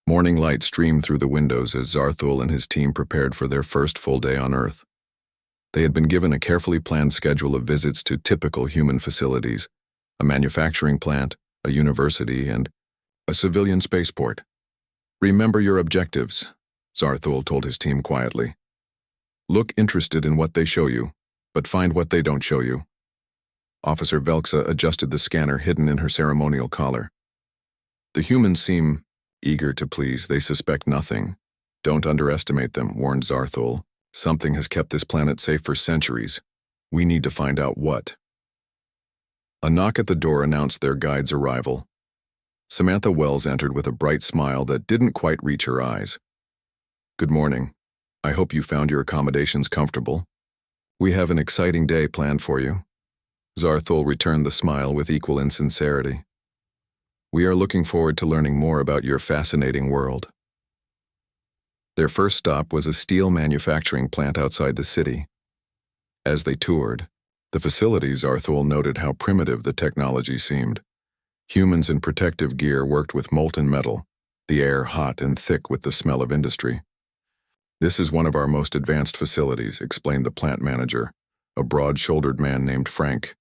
Morning light streamed through the windows as Zarthul and his team prepared for their first full day on Earth. They had been given a carefully planned schedule of visits to typical human facilities, a manufacturing plant, a university, and a civilian spaceport. "Remember your objectives," Zarthul told his team quietly. "Look interested in what they show you, but find what they don't show you." Officer Velxa adjusted the scanner hidden in her ceremonial collar. "The humans seem eager to please. They suspect nothing. Don't underestimate them," warned Zarthul. "Something has kept this planet safe for centuries. We need to find out what." A knock at the door announced their guide's arrival. Samantha Wells entered with a bright smile that didn't quite reach her eyes. "Good morning. I hope you found your accommodations comfortable. We have an exciting day planned for you." Zarthul returned the smile with equal insincerity. "We are looking forward to learning more about your fascinating world." Their first stop was a steel manufacturing plant outside the city. As they toured the facilities, Zarthul noted how primitive the technology seemed. Humans in protective gear worked with molten metal, the air hot and thick with the smell of industry. "This is one of our most advanced facilities," explained the plant manager, a broad-shouldered man named Frank.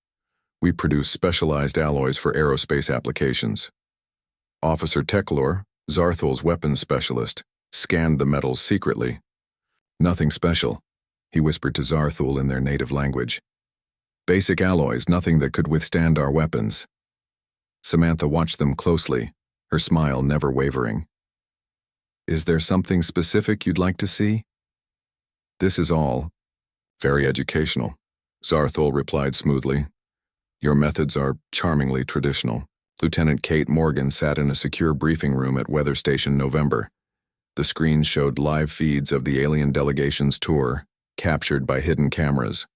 "We produce specialized alloys for aerospace applications." Officer Teklor, Zarthul's weapons specialist, scanned the metals secretly. "Nothing special," he whispered to Zarthul in their native language. "Basic alloys, nothing that could withstand our weapons." Samantha watched them closely, her smile never wavering. "Is there something specific you'd like to see?" "This is all very educational," Zarthul replied smoothly. "Your methods are charmingly traditional." Lieutenant Kate Morgan sat in a secure briefing room at Weather Station November. The screen showed live feeds of the alien delegation's tour, captured by hidden cameras.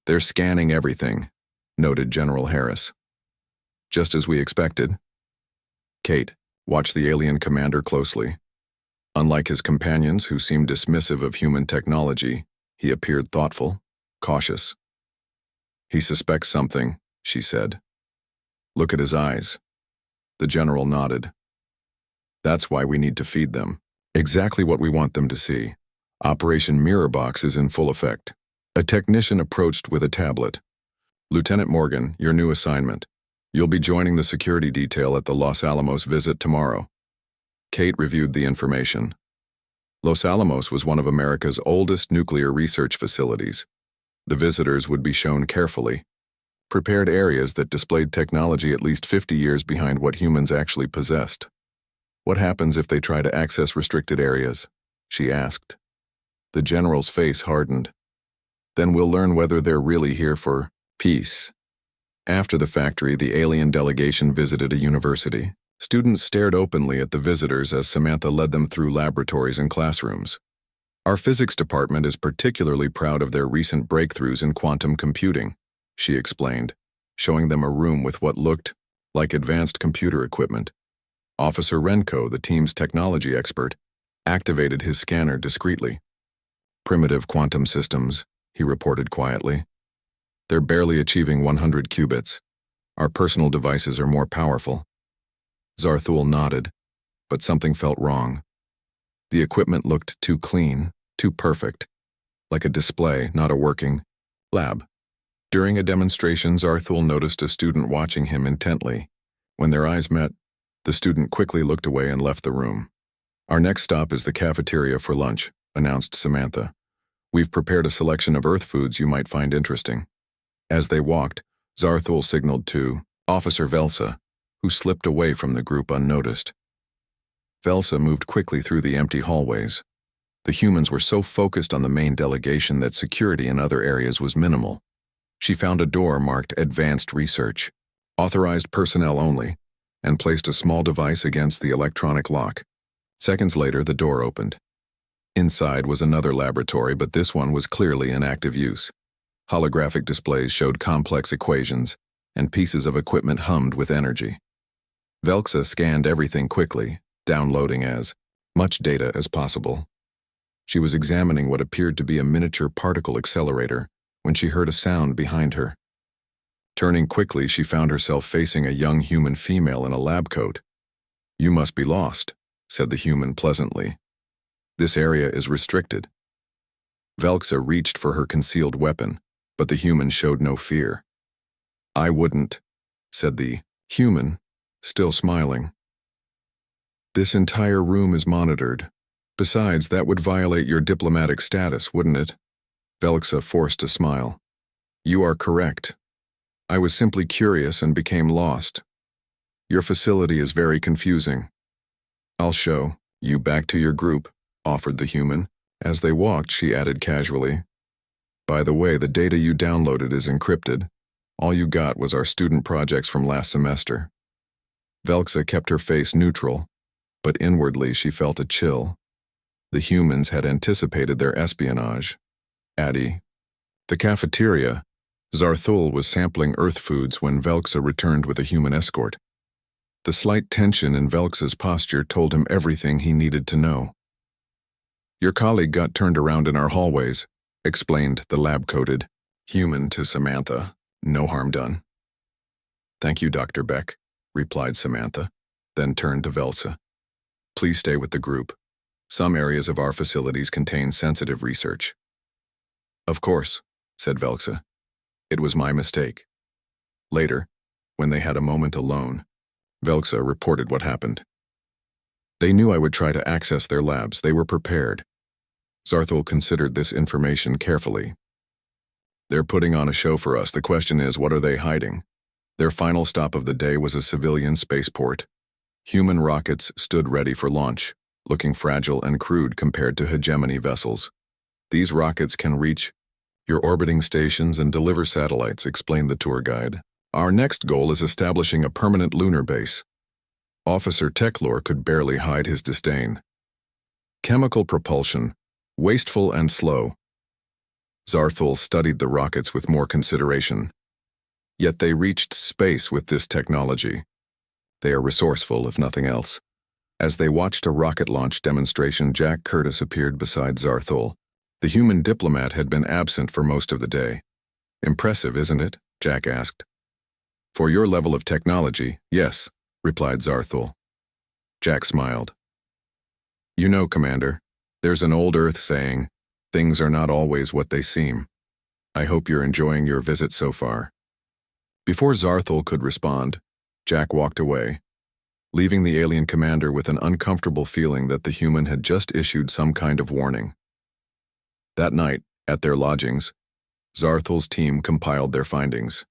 "They're scanning everything," noted General Harris. "Just as we expected." Kate watched the alien commander closely. Unlike his companions, who seemed dismissive of human technology, he appeared thoughtful, cautious. "He suspects something," she said. "Look at his eyes." The general nodded. "That's why we need to feed them. Exactly what we want them to see. Operation Mirror Box is in full effect." A technician approached with a tablet. "Lieutenant Morgan, your new assignment. You'll be joining the security detail at the Los Alamos visit tomorrow." Kate reviewed the information. Los Alamos was one of America's oldest nuclear research facilities. The visitors would be shown carefully prepared areas that displayed technology at least 50 years behind what humans actually possessed. "What happens if they try to access restricted areas?" she asked. The general's face hardened. "Then we'll learn whether they're really here for peace." After the factory, the alien delegation visited a university. Students stared openly at the visitors as Samantha led them through laboratories and classrooms. "Our physics department is particularly proud of their recent breakthroughs in quantum computing," she explained, showing them a room with what looked like advanced computer equipment. Officer Renko, the team's technology expert, activated his scanner discreetly. "Primitive quantum systems," he reported quietly. "They're barely achieving 100 qubits. Our personal devices are more powerful." Zarthul nodded, but something felt wrong. The equipment looked too clean, too perfect, like a display, not a working lab. During a demonstration, Zarthul noticed a student watching him intently. When their eyes met, the student quickly looked away and left the room. "Our next stop is the cafeteria for lunch," announced Samantha. "We've prepared a selection of Earth foods you might find interesting." As they walked, Zarthul signaled to Officer Velsa, who slipped away from the group unnoticed. Velsa moved quickly through the empty hallways. The humans were so focused on the main delegation that security in other areas was minimal. She found a door marked Advanced Research, authorized personnel only, and placed a small device against the electronic lock. Seconds later, the door opened. Inside was another laboratory, but this one was clearly in active use. Holographic displays showed complex equations, and pieces of equipment hummed with energy. Velxa scanned everything quickly, downloading as much data as possible. She was examining what appeared to be a miniature particle accelerator when she heard a sound behind her. Turning quickly, she found herself facing a young human female in a lab coat. "You must be lost," said the human pleasantly. This area is restricted. Velxa reached for her concealed weapon, but the human showed no fear. I wouldn't, said the human, still smiling. This entire room is monitored. Besides, that would violate your diplomatic status, wouldn't it? Velxa forced a smile. You are correct. I was simply curious and became lost. Your facility is very confusing. I'll show you back to your group, offered the human. As they walked, she added casually, by the way, the data you downloaded is encrypted. All you got was our student projects from last semester. Velxa kept her face neutral, but inwardly she felt a chill. The humans had anticipated their espionage. The cafeteria, Zarthul was sampling Earth foods when Velxa returned with a human escort. The slight tension in Velxa's posture told him everything he needed to know. Your colleague got turned around in our hallways, explained the lab-coated human to Samantha. No harm done. Thank you, Dr. Beck, replied Samantha, then turned to Velxa. Please stay with the group. Some areas of our facilities contain sensitive research. Of course, said Velxa. It was my mistake. Later, when they had a moment alone, Velxa reported what happened. They knew I would try to access their labs. They were prepared. Zarthul considered this information carefully. They're putting on a show for us. The question is, what are they hiding? Their final stop of the day was a civilian spaceport. Human rockets stood ready for launch, looking fragile and crude compared to hegemony vessels. These rockets can reach your orbiting stations and deliver satellites, explained the tour guide. Our next goal is establishing a permanent lunar base. Officer Techlor could barely hide his disdain. Chemical propulsion, wasteful and slow. Zarthul studied the rockets with more consideration. Yet they reached space with this technology. They are resourceful, if nothing else. As they watched a rocket launch demonstration, Jack Curtis appeared beside Zarthul. The human diplomat had been absent for most of the day. Impressive, isn't it? Jack asked. For your level of technology, yes, replied Zarthul. Jack smiled. You know, Commander, there's an old Earth saying, things are not always what they seem. I hope you're enjoying your visit so far. Before Zarthul could respond, Jack walked away, leaving the alien commander with an uncomfortable feeling that the human had just issued some kind of warning. That night, at their lodgings, Zarthul's team compiled their findings.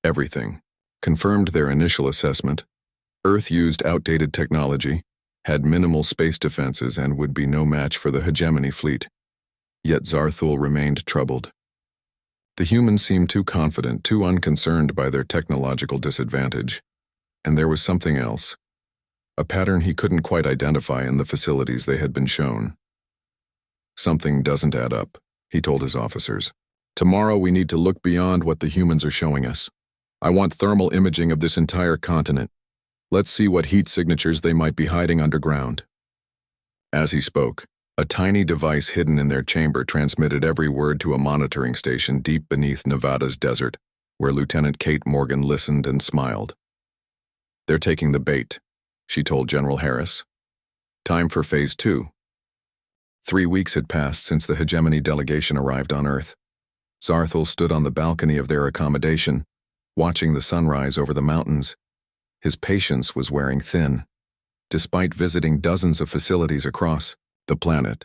Everything confirmed their initial assessment. Earth used outdated technology, had minimal space defenses, and would be no match for the hegemony fleet. Yet Zarthul remained troubled. The humans seemed too confident, too unconcerned by their technological disadvantage. And there was something else, a pattern he couldn't quite identify in the facilities they had been shown. Something doesn't add up, he told his officers. Tomorrow we need to look beyond what the humans are showing us. I want thermal imaging of this entire continent. Let's see what heat signatures they might be hiding underground. As he spoke, a tiny device hidden in their chamber transmitted every word to a monitoring station deep beneath Nevada's desert, where Lieutenant Kate Morgan listened and smiled. They're taking the bait, she told General Harris. Time for Phase 2. 3 weeks had passed since the hegemony delegation arrived on Earth. Zarthul stood on the balcony of their accommodation, watching the sunrise over the mountains. His patience was wearing thin. Despite visiting dozens of facilities across the planet,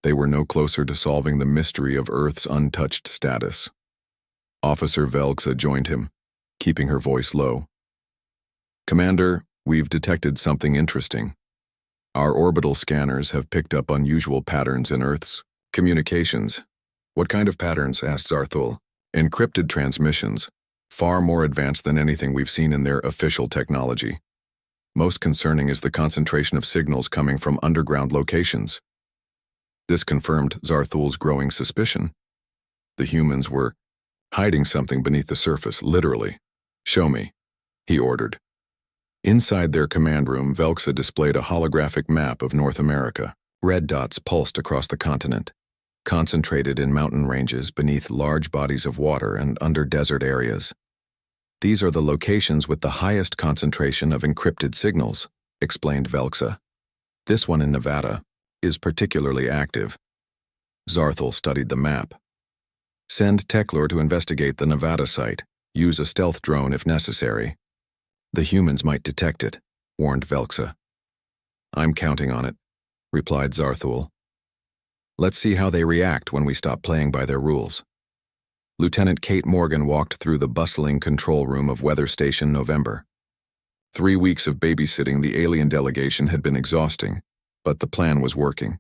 they were no closer to solving the mystery of Earth's untouched status. Officer Velxa joined him, keeping her voice low. Commander, we've detected something interesting. Our orbital scanners have picked up unusual patterns in Earth's communications. What kind of patterns? Asked Zarthul. Encrypted transmissions, far more advanced than anything we've seen in their official technology. Most concerning is the concentration of signals coming from underground locations. This confirmed Zarthul's growing suspicion. The humans were hiding something beneath the surface, literally. Show me, he ordered. Inside their command room, Velxa displayed a holographic map of North America. Red dots pulsed across the continent, concentrated in mountain ranges beneath large bodies of water and under desert areas. These are the locations with the highest concentration of encrypted signals, explained Velxa. This one in Nevada is particularly active. Zarthul studied the map. Send Teklor to investigate the Nevada site. Use a stealth drone if necessary. The humans might detect it, warned Velxa. I'm counting on it, replied Zarthul. Let's see how they react when we stop playing by their rules. Lieutenant Kate Morgan walked through the bustling control room of Weather Station November. 3 weeks of babysitting the alien delegation had been exhausting, but the plan was working.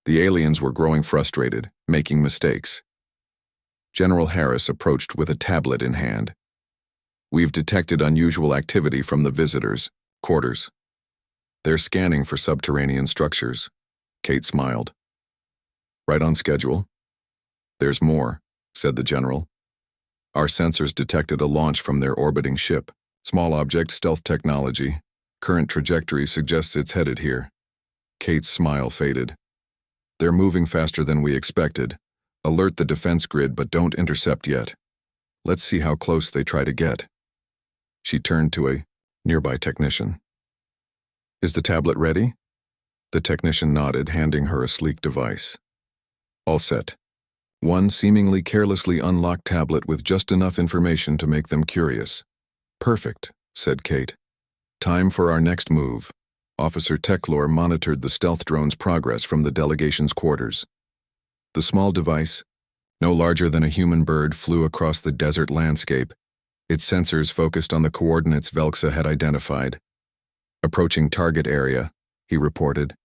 The aliens were growing frustrated, making mistakes. General Harris approached with a tablet in hand. We've detected unusual activity from the visitors' quarters. They're scanning for subterranean structures. Kate smiled. Right on schedule? There's more, said the general. Our sensors detected a launch from their orbiting ship. Small object stealth technology. Current trajectory suggests it's headed here. Kate's smile faded. They're moving faster than we expected. Alert the defense grid, but don't intercept yet. Let's see how close they try to get. She turned to a nearby technician. Is the tablet ready? The technician nodded, handing her a sleek device. All set. One seemingly carelessly unlocked tablet with just enough information to make them curious. Perfect, said Kate. Time for our next move. Officer Teklor monitored the stealth drone's progress from the delegation's quarters. The small device, no larger than a human bird, flew across the desert landscape. Its sensors focused on the coordinates Velxa had identified. Approaching target area, he reported.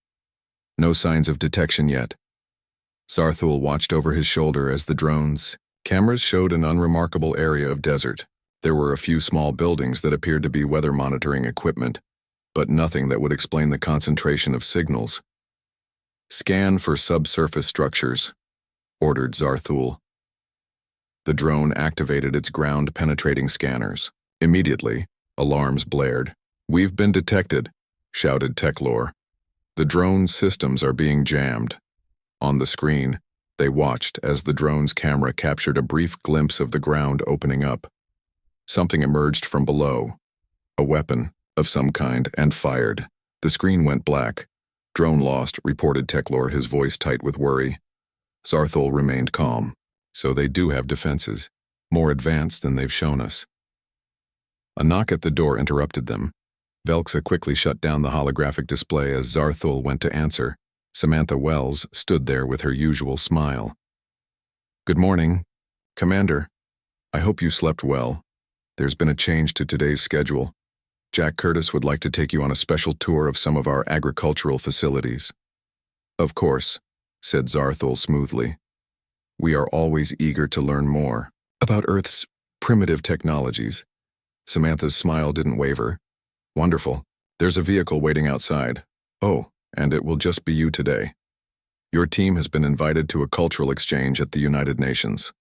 No signs of detection yet. Zarthul watched over his shoulder as the drone's cameras showed an unremarkable area of desert. There were a few small buildings that appeared to be weather monitoring equipment, but nothing that would explain the concentration of signals. Scan for subsurface structures, ordered Zarthul. The drone activated its ground-penetrating scanners. Immediately, alarms blared. We've been detected, shouted Teklor. The drone's systems are being jammed. On the screen, they watched as the drone's camera captured a brief glimpse of the ground opening up. Something emerged from below, a weapon of some kind, and fired. The screen went black. Drone lost, reported Teklor, his voice tight with worry. Zarthul remained calm. So they do have defenses, more advanced than they've shown us. A knock at the door interrupted them. Velxa quickly shut down the holographic display as Zarthul went to answer. Samantha Wells stood there with her usual smile. Good morning, Commander. I hope you slept well. There's been a change to today's schedule. Jack Curtis would like to take you on a special tour of some of our agricultural facilities. Of course, said Zarthul smoothly. We are always eager to learn more about Earth's primitive technologies. Samantha's smile didn't waver. Wonderful. There's a vehicle waiting outside. Oh, and it will just be you today. Your team has been invited to a cultural exchange at the United Nations.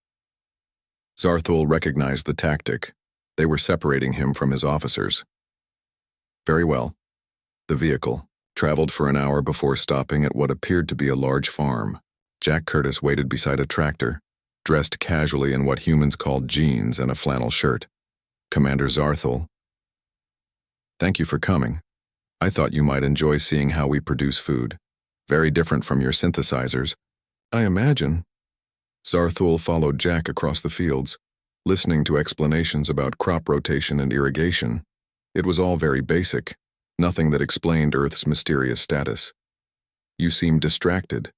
Zarthul recognized the tactic. They were separating him from his officers. Very well. The vehicle traveled for an hour before stopping at what appeared to be a large farm. Jack Curtis waited beside a tractor, dressed casually in what humans called jeans and a flannel shirt. Commander Zarthul. Thank you for coming. I thought you might enjoy seeing how we produce food. Very different from your synthesizers, I imagine. Zarthul followed Jack across the fields, listening to explanations about crop rotation and irrigation. It was all very basic, nothing that explained Earth's mysterious status. You seem distracted,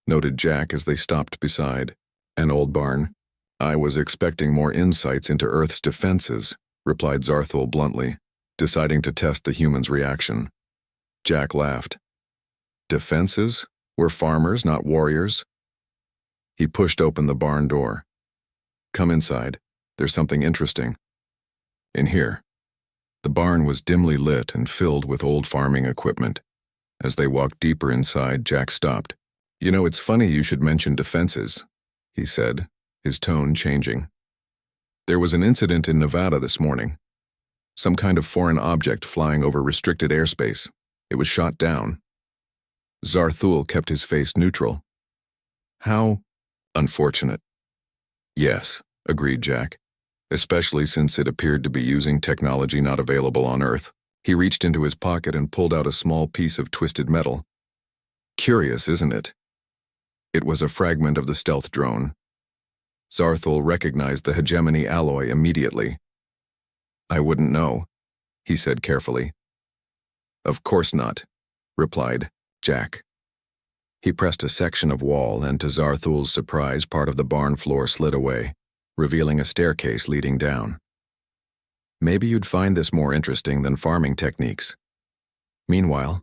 noted Jack as they stopped beside an old barn. I was expecting more insights into Earth's defenses, replied Zarthul bluntly, deciding to test the human's reaction. Jack laughed. Defenses? We're farmers, not warriors. He pushed open the barn door. Come inside. There's something interesting. In here. The barn was dimly lit and filled with old farming equipment. As they walked deeper inside, Jack stopped. You know, it's funny you should mention defenses, he said, his tone changing. There was an incident in Nevada this morning. Some kind of foreign object flying over restricted airspace. It was shot down. Zarthul kept his face neutral. How unfortunate. Yes, agreed Jack, especially since it appeared to be using technology not available on Earth. He reached into his pocket and pulled out a small piece of twisted metal. Curious, isn't it? It was a fragment of the stealth drone. Zarthul recognized the hegemony alloy immediately. I wouldn't know, he said carefully. Of course not, replied Jack. He pressed a section of wall, and to Zarthul's surprise, part of the barn floor slid away, revealing a staircase leading down. Maybe you'd find this more interesting than farming techniques. Meanwhile,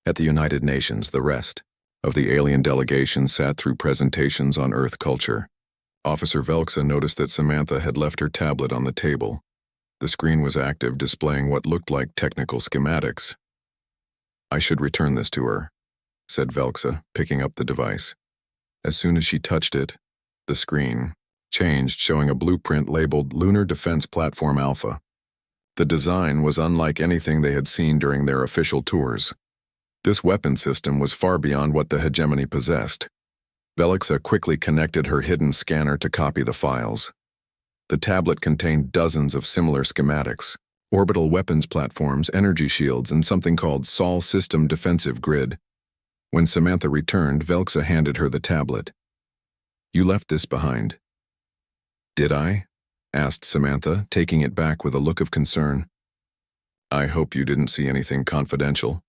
at the United Nations, the rest of the alien delegation sat through presentations on Earth culture. Officer Velxa noticed that Samantha had left her tablet on the table. The screen was active, displaying what looked like technical schematics. I should return this to her, said Velxa, picking up the device. As soon as she touched it, the screen changed, showing a blueprint labeled Lunar Defense Platform Alpha. The design was unlike anything they had seen during their official tours. This weapon system was far beyond what the hegemony possessed. Velxa quickly connected her hidden scanner to copy the files. The tablet contained dozens of similar schematics: orbital weapons platforms, energy shields, and something called Sol System Defensive Grid. When Samantha returned, Velxa handed her the tablet. You left this behind. Did I? Asked Samantha, taking it back with a look of concern. I hope you didn't see anything confidential.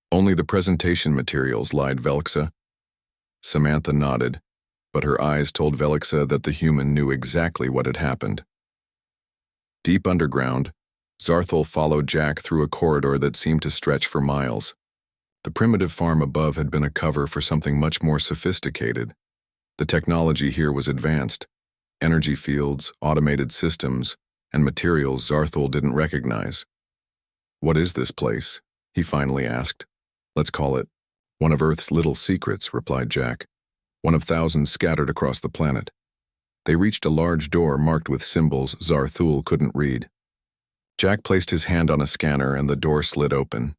Only the presentation materials, lied Velxa. Samantha nodded, but her eyes told Velxa that the human knew exactly what had happened. Deep underground, Zarthul followed Jack through a corridor that seemed to stretch for miles. The primitive farm above had been a cover for something much more sophisticated. The technology here was advanced: energy fields, automated systems, and materials Zarthul didn't recognize. What is this place? He finally asked. Let's call it one of Earth's little secrets, replied Jack. One of thousands scattered across the planet. They reached a large door marked with symbols Zarthul couldn't read. Jack placed his hand on a scanner and the door slid open.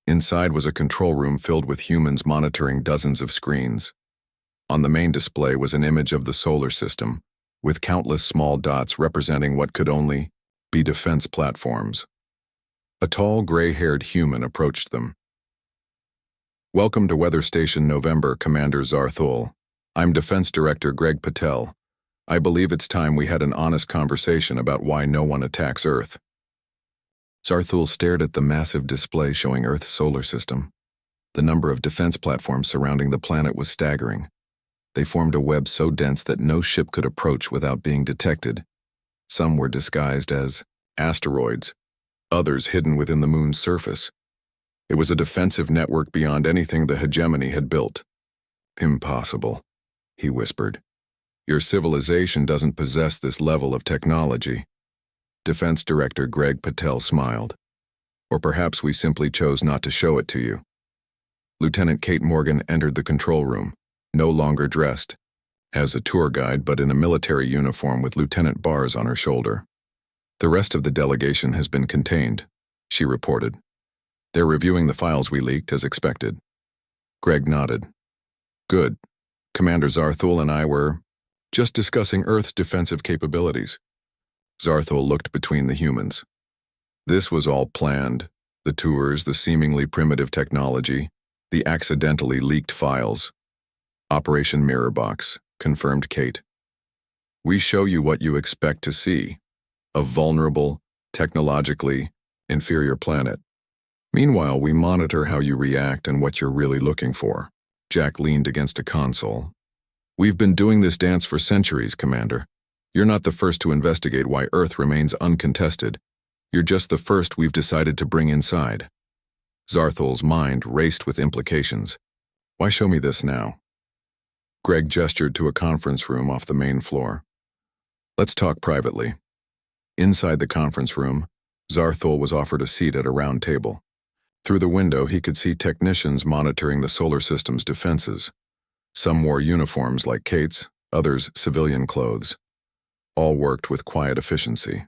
Inside was a control room filled with humans monitoring dozens of screens. On the main display was an image of the solar system, with countless small dots representing what could only be defense platforms. A tall, gray-haired human approached them. Welcome to Weather Station November, Commander Zarthul. I'm Defense Director Greg Patel. I believe it's time we had an honest conversation about why no one attacks Earth. Zarthul stared at the massive display showing Earth's solar system. The number of defense platforms surrounding the planet was staggering. They formed a web so dense that no ship could approach without being detected. Some were disguised as asteroids, others hidden within the moon's surface. It was a defensive network beyond anything the hegemony had built. Impossible, he whispered. Your civilization doesn't possess this level of technology. Defense Director Greg Patel smiled. Or perhaps we simply chose not to show it to you. Lieutenant Kate Morgan entered the control room, no longer dressed as a tour guide, but in a military uniform with lieutenant bars on her shoulder. The rest of the delegation has been contained, she reported. They're reviewing the files we leaked, as expected. Greg nodded. Good. Commander Zarthul and I were just discussing Earth's defensive capabilities. Zarthul looked between the humans. This was all planned: the tours, the seemingly primitive technology, the accidentally leaked files. Operation Mirror Box, confirmed Kate. We show you what you expect to see: a vulnerable, technologically inferior planet. Meanwhile, we monitor how you react and what you're really looking for. Jack leaned against a console. We've been doing this dance for centuries, Commander. You're not the first to investigate why Earth remains uncontested. You're just the first we've decided to bring inside. Zarthul's mind raced with implications. Why show me this now? Greg gestured to a conference room off the main floor. Let's talk privately. Inside the conference room, Zarthul was offered a seat at a round table. Through the window, he could see technicians monitoring the solar system's defenses. Some wore uniforms like Kate's, others civilian clothes. All worked with quiet efficiency.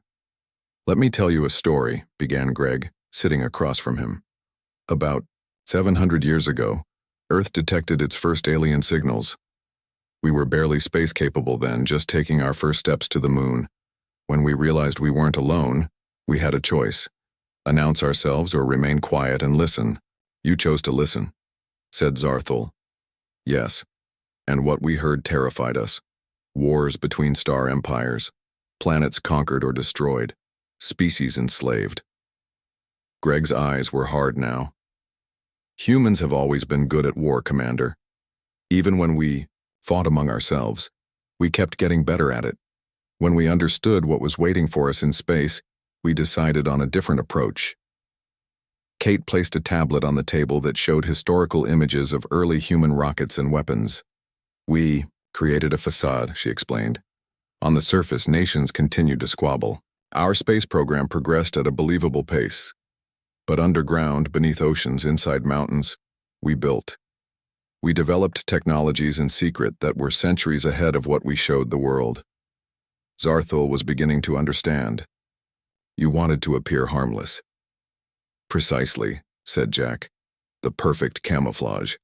Let me tell you a story, began Greg, sitting across from him. About 700 years ago, Earth detected its first alien signals. We were barely space-capable then, just taking our first steps to the moon. When we realized we weren't alone, we had a choice: Announce ourselves or remain quiet and listen. You chose to listen, said Zarthul. Yes, and what we heard terrified us. Wars between star empires, planets conquered or destroyed, species enslaved. Greg's eyes were hard now. Humans have always been good at war, Commander. Even when we fought among ourselves, we kept getting better at it. When we understood what was waiting for us in space, we decided on a different approach. Kate placed a tablet on the table that showed historical images of early human rockets and weapons. We created a facade, she explained. On the surface, nations continued to squabble. Our space program progressed at a believable pace. But underground, beneath oceans, inside mountains, we built. We developed technologies in secret that were centuries ahead of what we showed the world. Zarthul was beginning to understand. You wanted to appear harmless. Precisely, said Jack. The perfect camouflage.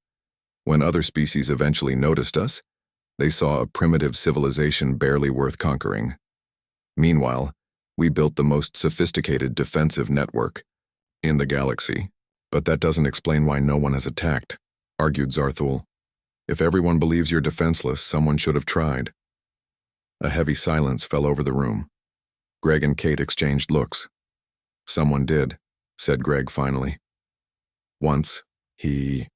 When other species eventually noticed us, they saw a primitive civilization barely worth conquering. Meanwhile, we built the most sophisticated defensive network in the galaxy. But that doesn't explain why no one has attacked, argued Zarthul. If everyone believes you're defenseless, someone should have tried. A heavy silence fell over the room. Greg and Kate exchanged looks. Someone did, said Greg finally. Once, he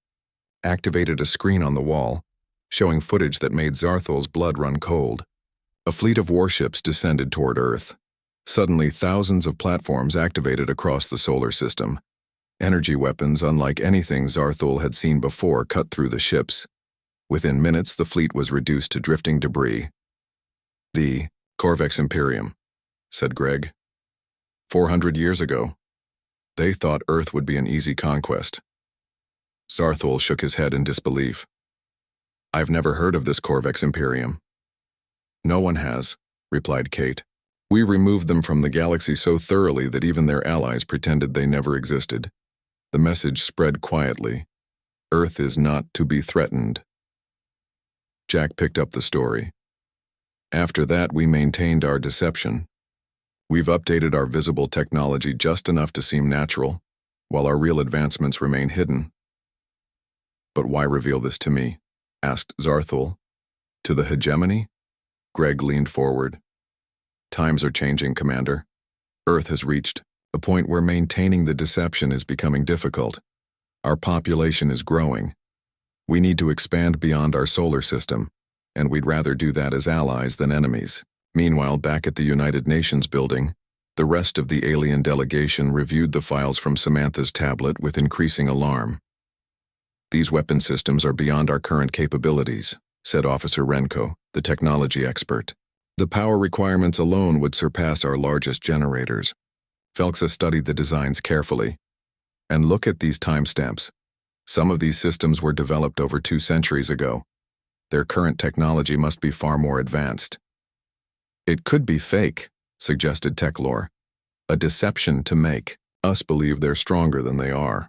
activated a screen on the wall, showing footage that made Zarthul's blood run cold. A fleet of warships descended toward Earth. Suddenly, thousands of platforms activated across the solar system. Energy weapons, unlike anything Zarthul had seen before, cut through the ships. Within minutes, the fleet was reduced to drifting debris. The Corvex Imperium, said Greg. 400 years ago. They thought Earth would be an easy conquest. Zarthul shook his head in disbelief. I've never heard of this Corvex Imperium. No one has, replied Kate. We removed them from the galaxy so thoroughly that even their allies pretended they never existed. The message spread quietly. Earth is not to be threatened. Jack picked up the story. After that, we maintained our deception. We've updated our visible technology just enough to seem natural, while our real advancements remain hidden. But why reveal this to me? Asked Zarthul. To the hegemony? Greg leaned forward. Times are changing, Commander. Earth has reached a point where maintaining the deception is becoming difficult. Our population is growing. We need to expand beyond our solar system, and we'd rather do that as allies than enemies. Meanwhile, back at the United Nations building, the rest of the alien delegation reviewed the files from Samantha's tablet with increasing alarm. These weapon systems are beyond our current capabilities, said Officer Renko, the technology expert. The power requirements alone would surpass our largest generators. Felxa studied the designs carefully. And look at these timestamps. Some of these systems were developed over 2 centuries ago. Their current technology must be far more advanced. It could be fake, suggested Techlore. A deception to make us believe they're stronger than they are.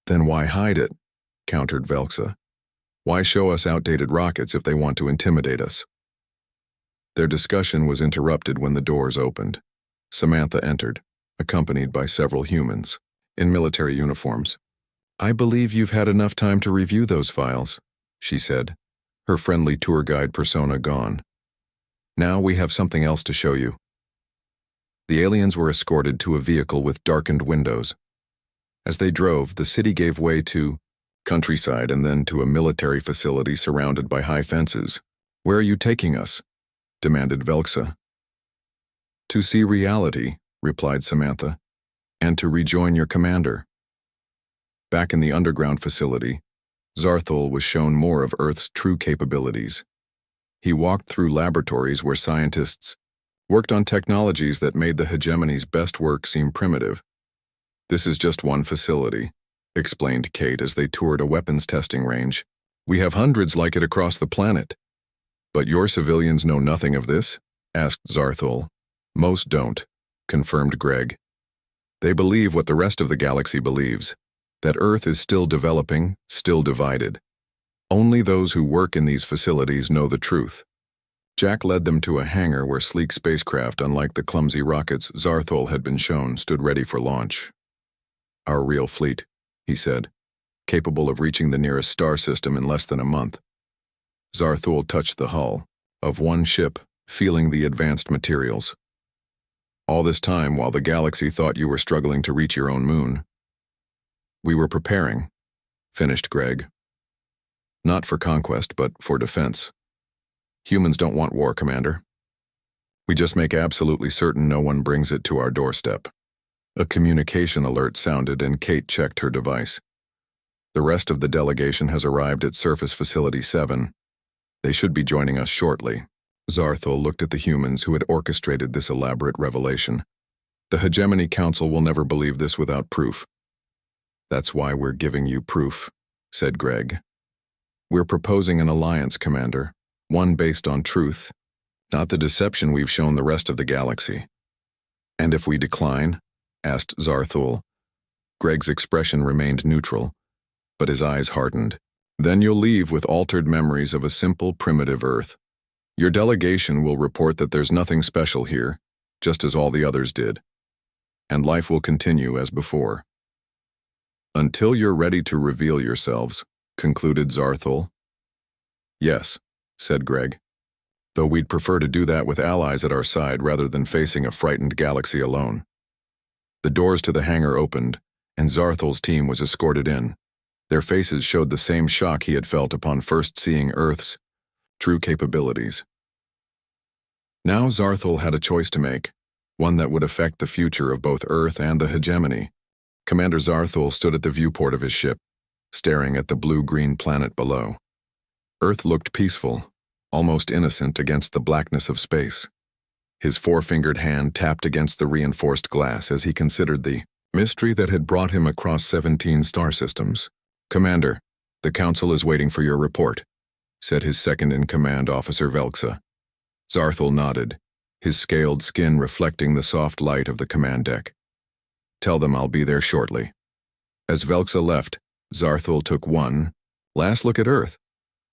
Then why hide it? Countered Velxa. Why show us outdated rockets if they want to intimidate us? Their discussion was interrupted when the doors opened. Samantha entered, accompanied by several humans in military uniforms. I believe you've had enough time to review those files, she said, her friendly tour guide persona gone. Now we have something else to show you. The aliens were escorted to a vehicle with darkened windows. As they drove, the city gave way to countryside and then to a military facility surrounded by high fences. Where are you taking us? Demanded Velxa. To see reality, replied Samantha, and to rejoin your commander. Back in the underground facility, Zarthul was shown more of Earth's true capabilities. He walked through laboratories where scientists worked on technologies that made the hegemony's best work seem primitive. This is just one facility, explained Kate as they toured a weapons testing range. We have hundreds like it across the planet. But your civilians know nothing of this? Asked Zarthul. Most don't, confirmed Greg. They believe what the rest of the galaxy believes, that Earth is still developing, still divided. Only those who work in these facilities know the truth. Jack led them to a hangar where sleek spacecraft, unlike the clumsy rockets Zarthul had been shown, stood ready for launch. Our real fleet, he said, capable of reaching the nearest star system in less than a month. Zarthul touched the hull of one ship, feeling the advanced materials. All this time, while the galaxy thought you were struggling to reach your own moon. We were preparing, finished Greg. Not for conquest, but for defense. Humans don't want war, Commander. We just make absolutely certain no one brings it to our doorstep. A communication alert sounded and Kate checked her device. The rest of the delegation has arrived at Surface Facility 7. They should be joining us shortly. Zarthul looked at the humans who had orchestrated this elaborate revelation. The Hegemony Council will never believe this without proof. That's why we're giving you proof, said Greg. We're proposing an alliance, Commander, one based on truth, not the deception we've shown the rest of the galaxy. And if we decline? Asked Zarthul. Greg's expression remained neutral, but his eyes hardened. Then you'll leave with altered memories of a simple, primitive Earth. Your delegation will report that there's nothing special here, just as all the others did. And life will continue as before. Until you're ready to reveal yourselves, concluded Zarthul. Yes, said Greg. Though we'd prefer to do that with allies at our side rather than facing a frightened galaxy alone. The doors to the hangar opened, and Zarthul's team was escorted in. Their faces showed the same shock he had felt upon first seeing Earth's true capabilities. Now Zarthul had a choice to make, one that would affect the future of both Earth and the Hegemony. Commander Zarthul stood at the viewport of his ship, staring at the blue-green planet below. Earth looked peaceful, almost innocent against the blackness of space. His four-fingered hand tapped against the reinforced glass as he considered the mystery that had brought him across 17 star systems. Commander, the Council is waiting for your report, said his second-in-command Officer Velxa. Zarthul nodded, his scaled skin reflecting the soft light of the command deck. Tell them I'll be there shortly. As Velxa left, Zarthul took one last look at Earth.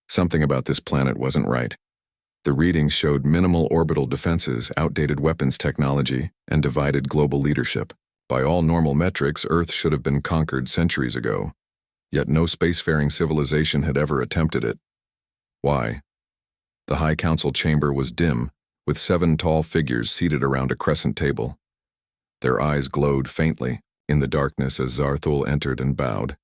Something about this planet wasn't right. The readings showed minimal orbital defenses, outdated weapons technology, and divided global leadership. By all normal metrics, Earth should have been conquered centuries ago, yet no spacefaring civilization had ever attempted it. Why? The High Council chamber was dim, with 7 tall figures seated around a crescent table. Their eyes glowed faintly in the darkness as Zarthul entered and bowed.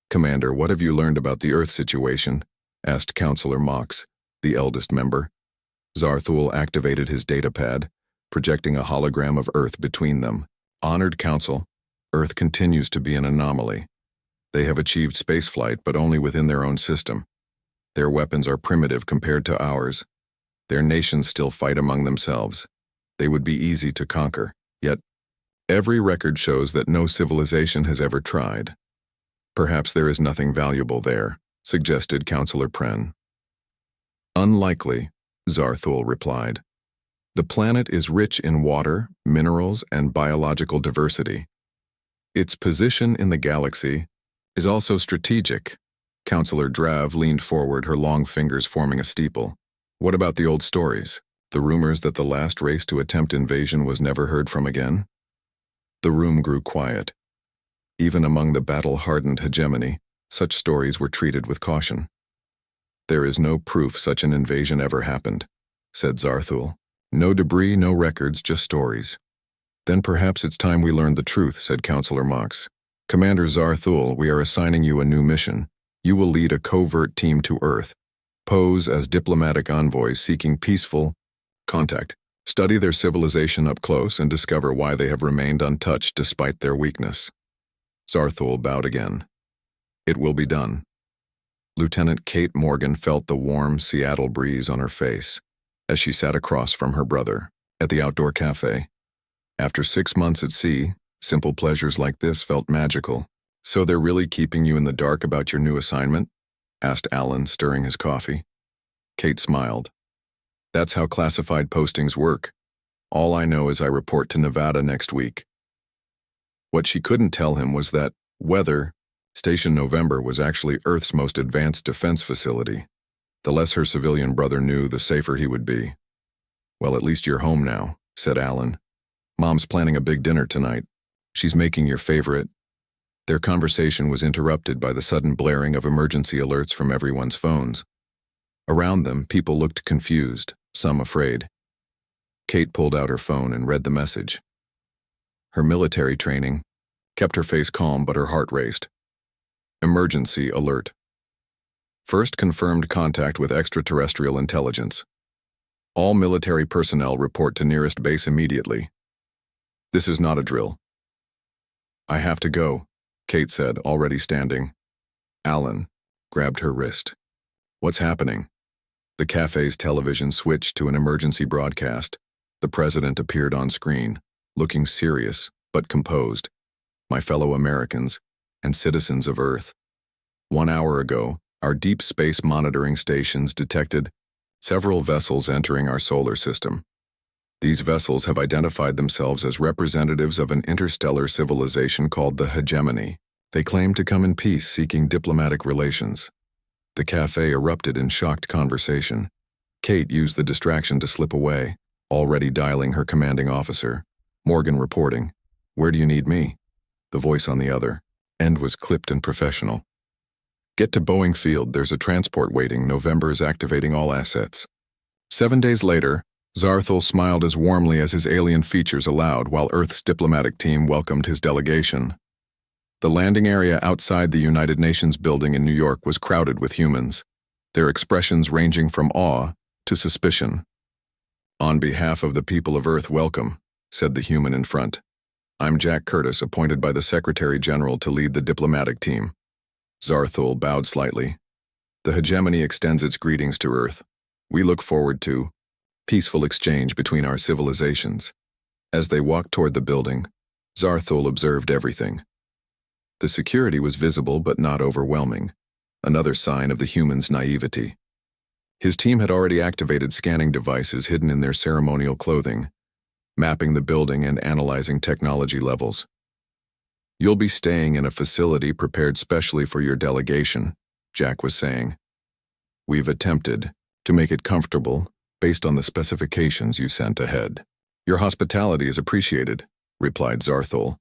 Commander, what have you learned about the Earth situation? Asked Councillor Mox, the eldest member. Zarthul activated his datapad, projecting a hologram of Earth between them. Honored Council, Earth continues to be an anomaly. They have achieved spaceflight, but only within their own system. Their weapons are primitive compared to ours. Their nations still fight among themselves. They would be easy to conquer, yet every record shows that no civilization has ever tried. Perhaps there is nothing valuable there, suggested Councillor Pren. Unlikely, Zarthul replied. The planet is rich in water, minerals, and biological diversity. Its position in the galaxy is also strategic. Councillor Drav leaned forward, her long fingers forming a steeple. What about the old stories? The rumors that the last race to attempt invasion was never heard from again? The room grew quiet. Even among the battle-hardened hegemony, such stories were treated with caution. There is no proof such an invasion ever happened, said Zarthul. No debris, no records, just stories. Then perhaps it's time we learned the truth, said Councillor Mox. Commander Zarthul, we are assigning you a new mission. You will lead a covert team to Earth. Pose as diplomatic envoys seeking peaceful contact. Study their civilization up close and discover why they have remained untouched despite their weakness. Zarthul bowed again. It will be done. Lieutenant Kate Morgan felt the warm Seattle breeze on her face as she sat across from her brother at the outdoor cafe. After 6 months at sea, simple pleasures like this felt magical. So they're really keeping you in the dark about your new assignment? Asked Alan, stirring his coffee. Kate smiled. That's how classified postings work. All I know is I report to Nevada next week. What she couldn't tell him was that Weather Station November was actually Earth's most advanced defense facility. The less her civilian brother knew, the safer he would be. "Well, at least you're home now," said Alan. "Mom's planning a big dinner tonight. She's making your favorite." Their conversation was interrupted by the sudden blaring of emergency alerts from everyone's phones. Around them, people looked confused, some afraid. Kate pulled out her phone and read the message. Her military training kept her face calm, but her heart raced. Emergency alert. First confirmed contact with extraterrestrial intelligence. All military personnel report to nearest base immediately. This is not a drill. "I have to go," Kate said, already standing. Alan grabbed her wrist. "What's happening?" The cafe's television switched to an emergency broadcast. The president appeared on screen, looking serious but composed. "My fellow Americans and citizens of Earth. 1 hour ago, our deep space monitoring stations detected several vessels entering our solar system. These vessels have identified themselves as representatives of an interstellar civilization called the Hegemony. They claim to come in peace, seeking diplomatic relations." The cafe erupted in shocked conversation. Kate used the distraction to slip away, already dialing her commanding officer. Morgan reporting. "Where do you need me?" The voice on the other end was clipped and professional. "Get to Boeing Field, there's a transport waiting. November is activating all assets." 7 days later, Zarthul smiled as warmly as his alien features allowed while Earth's diplomatic team welcomed his delegation. The landing area outside the United Nations building in New York was crowded with humans, their expressions ranging from awe to suspicion. "On behalf of the people of Earth, welcome," said the human in front. "I'm Jack Curtis, appointed by the Secretary General to lead the diplomatic team." Zarthul bowed slightly. "The Hegemony extends its greetings to Earth. We look forward to peaceful exchange between our civilizations." As they walked toward the building, Zarthul observed everything. The security was visible but not overwhelming, another sign of the humans' naivety. His team had already activated scanning devices hidden in their ceremonial clothing, mapping the building and analyzing technology levels. "You'll be staying in a facility prepared specially for your delegation," Jack was saying. "We've attempted to make it comfortable based on the specifications you sent ahead." "Your hospitality is appreciated," replied Zarthul.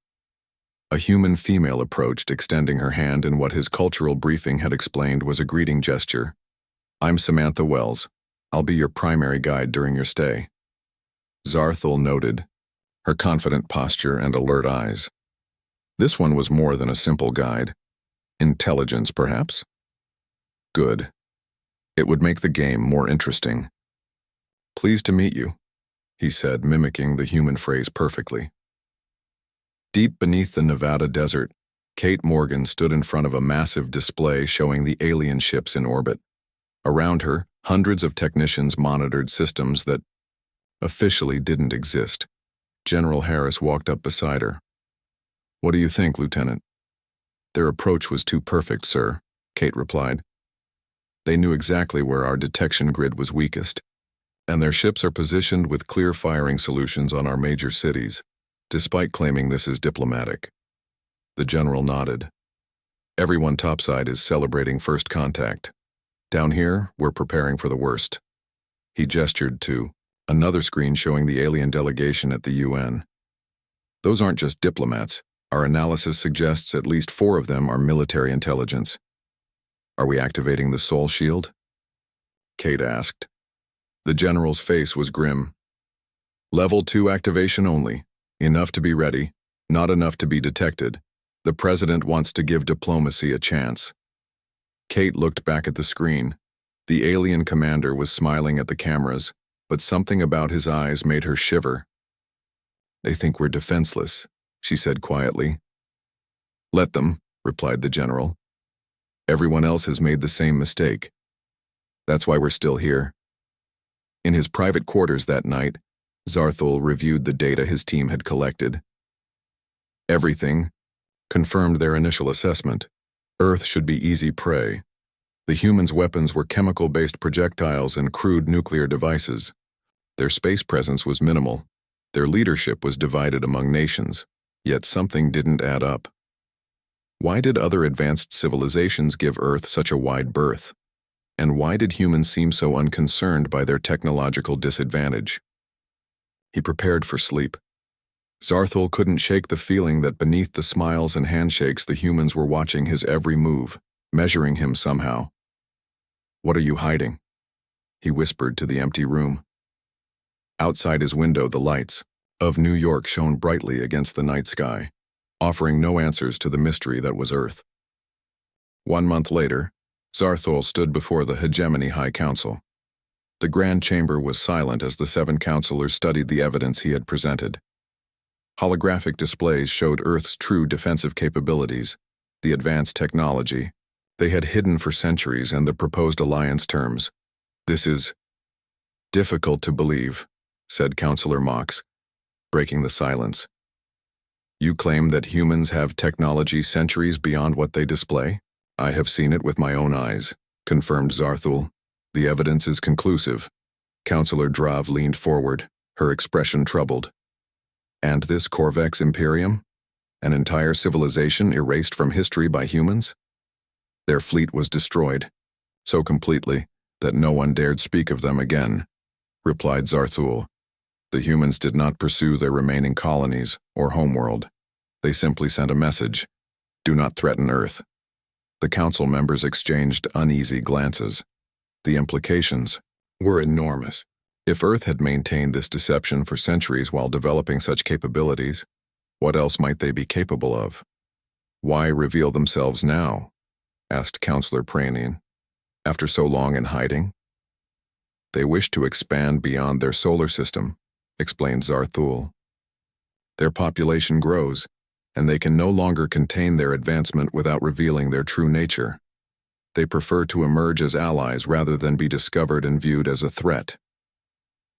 A human female approached, extending her hand in what his cultural briefing had explained was a greeting gesture. "I'm Samantha Wells. I'll be your primary guide during your stay." Zarthul noted her confident posture and alert eyes. This one was more than a simple guide. Intelligence, perhaps? Good. It would make the game more interesting. "Pleased to meet you," he said, mimicking the human phrase perfectly. Deep beneath the Nevada desert, Kate Morgan stood in front of a massive display showing the alien ships in orbit. Around her, hundreds of technicians monitored systems that officially didn't exist. General Harris walked up beside her. "What do you think, Lieutenant?" "Their approach was too perfect, sir," Kate replied. "They knew exactly where our detection grid was weakest, and their ships are positioned with clear firing solutions on our major cities, despite claiming this is diplomatic." The general nodded. "Everyone topside is celebrating first contact. Down here, we're preparing for the worst." He gestured to another screen showing the alien delegation at the UN. "Those aren't just diplomats. Our analysis suggests at least 4 of them are military intelligence." "Are we activating the Soul Shield?" Kate asked. The general's face was grim. "Level 2 activation only. Enough to be ready, not enough to be detected. The president wants to give diplomacy a chance." Kate looked back at the screen. The alien commander was smiling at the cameras, but something about his eyes made her shiver. "They think we're defenseless," she said quietly. "Let them," replied the general. "Everyone else has made the same mistake. That's why we're still here." In his private quarters that night, Zarthul reviewed the data his team had collected. Everything confirmed their initial assessment. Earth should be easy prey. The humans' weapons were chemical-based projectiles and crude nuclear devices. Their space presence was minimal. Their leadership was divided among nations, yet something didn't add up. Why did other advanced civilizations give Earth such a wide berth? And why did humans seem so unconcerned by their technological disadvantage? He prepared for sleep. Zarthul couldn't shake the feeling that beneath the smiles and handshakes the humans were watching his every move, measuring him somehow. "What are you hiding?" he whispered to the empty room. Outside his window, the lights of New York shone brightly against the night sky, offering no answers to the mystery that was Earth. 1 month later, Zarthul stood before the Hegemony High Council. The Grand Chamber was silent as the 7 counselors studied the evidence he had presented. Holographic displays showed Earth's true defensive capabilities, the advanced technology they had hidden for centuries, and the proposed alliance terms. "This is difficult to believe," said Counselor Mox, breaking the silence. "You claim that humans have technology centuries beyond what they display?" "I have seen it with my own eyes," confirmed Zarthul. "The evidence is conclusive." Counselor Drav leaned forward, her expression troubled. "And this Corvex Imperium? An entire civilization erased from history by humans?" "Their fleet was destroyed, so completely that no one dared speak of them again," replied Zarthul. "The humans did not pursue their remaining colonies or homeworld. They simply sent a message: do not threaten Earth." The council members exchanged uneasy glances. The implications were enormous. If Earth had maintained this deception for centuries while developing such capabilities, what else might they be capable of? "Why reveal themselves now?" asked Counselor Pranin. "After so long in hiding?" "They wish to expand beyond their solar system," explained Zarthul. "Their population grows, and they can no longer contain their advancement without revealing their true nature. They prefer to emerge as allies rather than be discovered and viewed as a threat."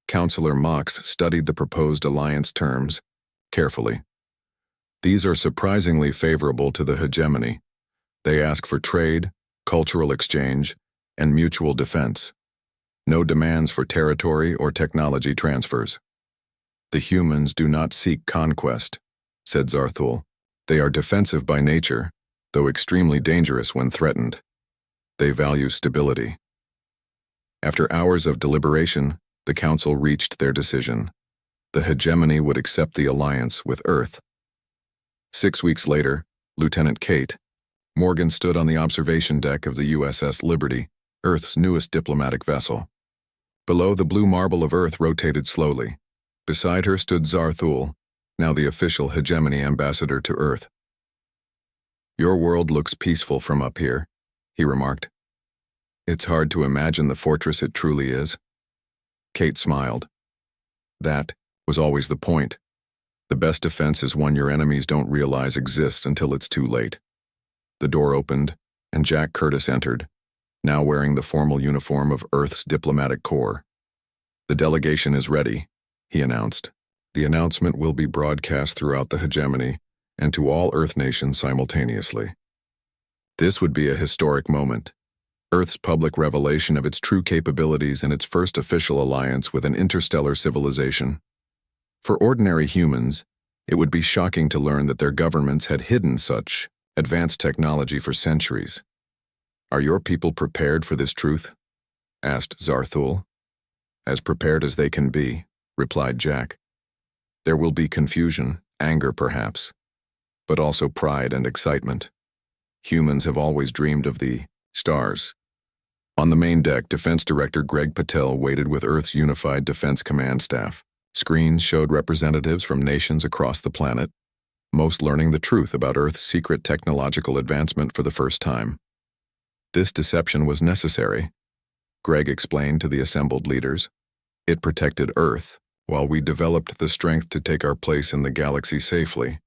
Counselor Mox studied the proposed alliance terms carefully. "These are surprisingly favorable to the hegemony. They ask for trade, cultural exchange, and mutual defense. No demands for territory or technology transfers." "The humans do not seek conquest," said Zarthul. "They are defensive by nature, though extremely dangerous when threatened. They value stability." After hours of deliberation, the council reached their decision. The hegemony would accept the alliance with Earth. 6 weeks later, Lieutenant Kate Morgan stood on the observation deck of the USS Liberty, Earth's newest diplomatic vessel. Below, the blue marble of Earth rotated slowly. Beside her stood Zarthul, now the official hegemony ambassador to Earth. "Your world looks peaceful from up here," he remarked. "It's hard to imagine the fortress it truly is." Kate smiled. "That was always the point. The best defense is one your enemies don't realize exists until it's too late." The door opened, and Jack Curtis entered, now wearing the formal uniform of Earth's diplomatic corps. "The delegation is ready," he announced. "The announcement will be broadcast throughout the hegemony and to all Earth nations simultaneously." This would be a historic moment. Earth's public revelation of its true capabilities and its first official alliance with an interstellar civilization. For ordinary humans, it would be shocking to learn that their governments had hidden such advanced technology for centuries. "Are your people prepared for this truth?" asked Zarthul. "As prepared as they can be," replied Jack. "There will be confusion, anger perhaps, but also pride and excitement. Humans have always dreamed of the stars." On the main deck, Defense Director Greg Patel waited with Earth's Unified Defense Command staff. Screens showed representatives from nations across the planet, most learning the truth about Earth's secret technological advancement for the first time. This deception was necessary, Greg explained to the assembled leaders. It protected Earth, while we developed the strength to take our place in the galaxy safely.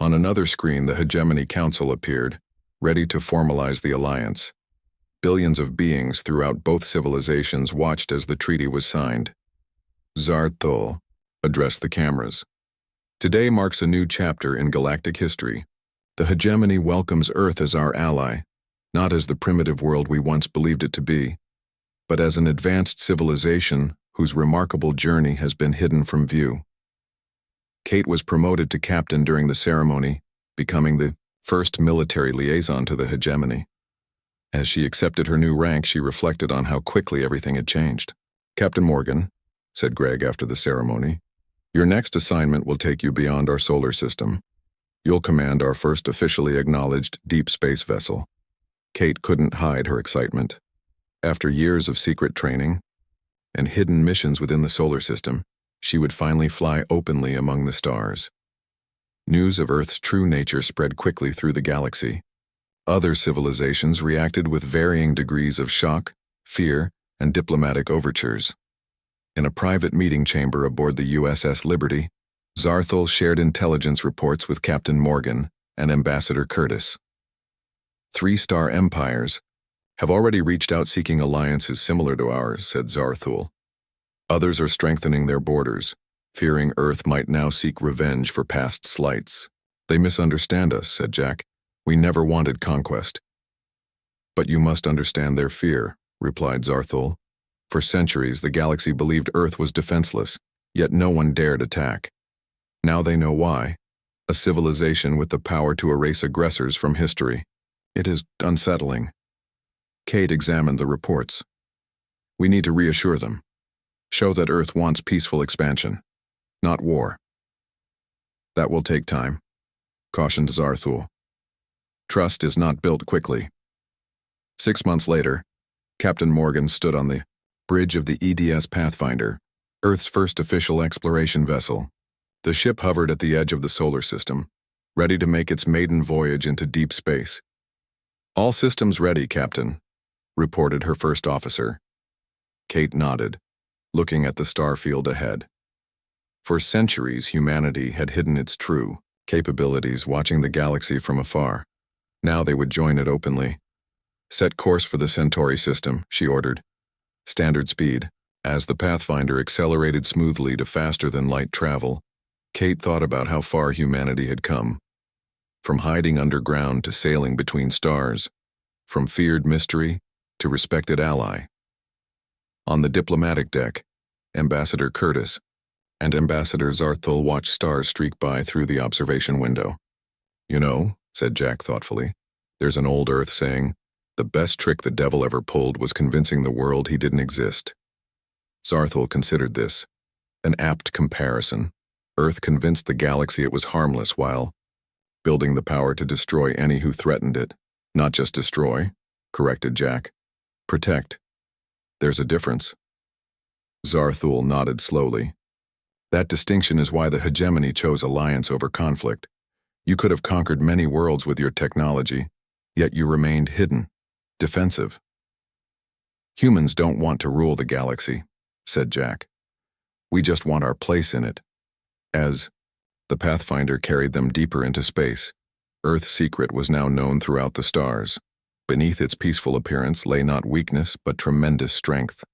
On another screen, the Hegemony Council appeared, ready to formalize the alliance. Billions of beings throughout both civilizations watched as the treaty was signed. Zarthul addressed the cameras. "Today marks a new chapter in galactic history. The hegemony welcomes Earth as our ally, not as the primitive world we once believed it to be, but as an advanced civilization whose remarkable journey has been hidden from view." Kate was promoted to captain during the ceremony, becoming the first military liaison to the hegemony. As she accepted her new rank, she reflected on how quickly everything had changed. "Captain Morgan," said Greg after the ceremony, "your next assignment will take you beyond our solar system. You'll command our first officially acknowledged deep space vessel." Kate couldn't hide her excitement. After years of secret training and hidden missions within the solar system, she would finally fly openly among the stars. News of Earth's true nature spread quickly through the galaxy. Other civilizations reacted with varying degrees of shock, fear, and diplomatic overtures. In a private meeting chamber aboard the USS Liberty, Zarthul shared intelligence reports with Captain Morgan and Ambassador Curtis. "Three-star empires have already reached out seeking alliances similar to ours," said Zarthul. "Others are strengthening their borders, fearing Earth might now seek revenge for past slights." "They misunderstand us," said Jack. "We never wanted conquest." "But you must understand their fear," replied Zarthul. "For centuries, the galaxy believed Earth was defenseless, yet no one dared attack. Now they know why. A civilization with the power to erase aggressors from history. It is unsettling." Kate examined the reports. "We need to reassure them. Show that Earth wants peaceful expansion, not war." "That will take time," cautioned Zarthul. "Trust is not built quickly." 6 months later, Captain Morgan stood on the bridge of the EDS Pathfinder, Earth's first official exploration vessel. The ship hovered at the edge of the solar system, ready to make its maiden voyage into deep space. "All systems ready, Captain," reported her first officer. Kate nodded, looking at the starfield ahead. For centuries, humanity had hidden its true capabilities, watching the galaxy from afar. Now they would join it openly. "Set course for the Centauri system," she ordered. "Standard speed." As the Pathfinder accelerated smoothly to faster-than-light travel, Kate thought about how far humanity had come. From hiding underground to sailing between stars, from feared mystery to respected ally. On the diplomatic deck, Ambassador Curtis and Ambassador Zarthul watched stars streak by through the observation window. "You know," said Jack thoughtfully, "there's an old Earth saying, 'The best trick the devil ever pulled was convincing the world he didn't exist.'" Zarthul considered this an apt comparison. Earth convinced the galaxy it was harmless while building the power to destroy any who threatened it. "Not just destroy," corrected Jack. "Protect. There's a difference." Zarthul nodded slowly. "That distinction is why the hegemony chose alliance over conflict. You could have conquered many worlds with your technology, yet you remained hidden, defensive." "Humans don't want to rule the galaxy," said Jack. "We just want our place in it." As the Pathfinder carried them deeper into space, Earth's secret was now known throughout the stars. Beneath its peaceful appearance lay not weakness but tremendous strength.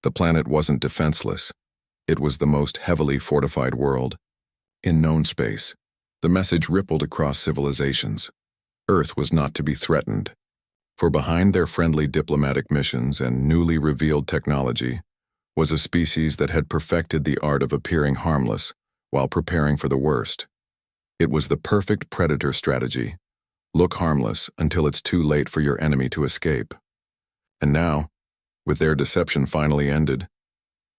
The planet wasn't defenseless. It was the most heavily fortified world in known space. The message rippled across civilizations. Earth was not to be threatened. For behind their friendly diplomatic missions and newly revealed technology was a species that had perfected the art of appearing harmless while preparing for the worst. It was the perfect predator strategy. Look harmless until it's too late for your enemy to escape. And now, with their deception finally ended,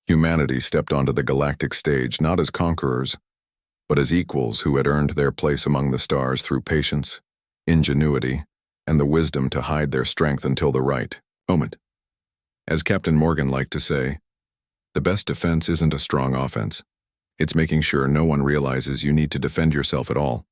humanity stepped onto the galactic stage not as conquerors, but as equals who had earned their place among the stars through patience, ingenuity, and the wisdom to hide their strength until the right moment. As Captain Morgan liked to say, the best defense isn't a strong offense. It's making sure no one realizes you need to defend yourself at all.